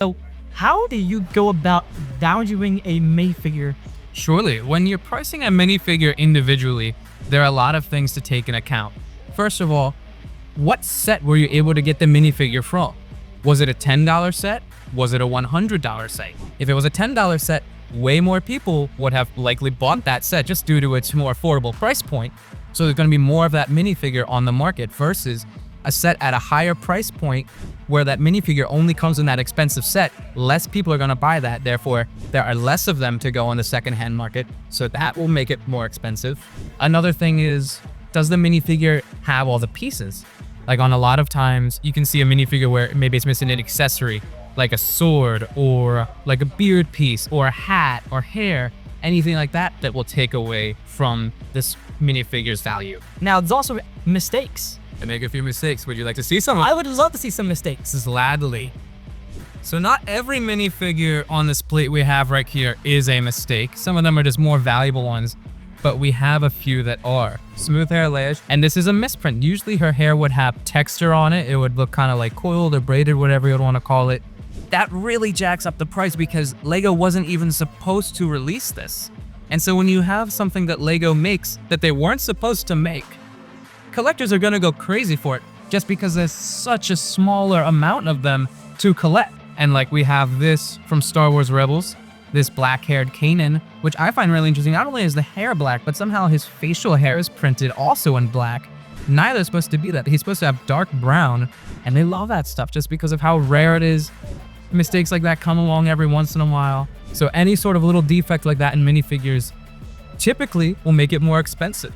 So how do you go about valuing a minifigure? Surely, when you're pricing a minifigure individually, there are a lot of things to take in account. First of all, what set were you able to get the minifigure from? Was it a $10 set? Was it a $100 set? If it was a $10 set, way more people would have likely bought that set just due to its more affordable price point. So there's going to be more of that minifigure on the market versus a set at a higher price point where that minifigure only comes in that expensive set. Less people are going to buy that. Therefore, there are less of them to go on the secondhand market. So that will make it more expensive. Another thing is, does the minifigure have all the pieces? Like on a lot of times, you can see a minifigure where maybe it's missing an accessory, like a sword or like a beard piece or a hat or hair, anything like that that will take away from this minifigure's value. Now, there's also mistakes. I make a few mistakes. Would you like to see some? I would love to see some mistakes. This is Ladley. So not every minifigure on this plate we have right here is a mistake. Some of them are just more valuable ones, but we have a few that are. Smooth hair lash, and this is a misprint. Usually her hair would have texture on it. It would look kind of like coiled or braided, whatever you would want to call it. That really jacks up the price because Lego wasn't even supposed to release this. And so when you have something that Lego makes that they weren't supposed to make, collectors are gonna go crazy for it just because there's such a smaller amount of them to collect. And like we have this from Star Wars Rebels, this black-haired Kanan, which I find really interesting. Not only is the hair black, but somehow his facial hair is printed also in black. Neither is supposed to be that. He's supposed to have dark brown, and they love that stuff just because of how rare it is. Mistakes like that come along every once in a while. So any sort of little defect like that in minifigures typically will make it more expensive.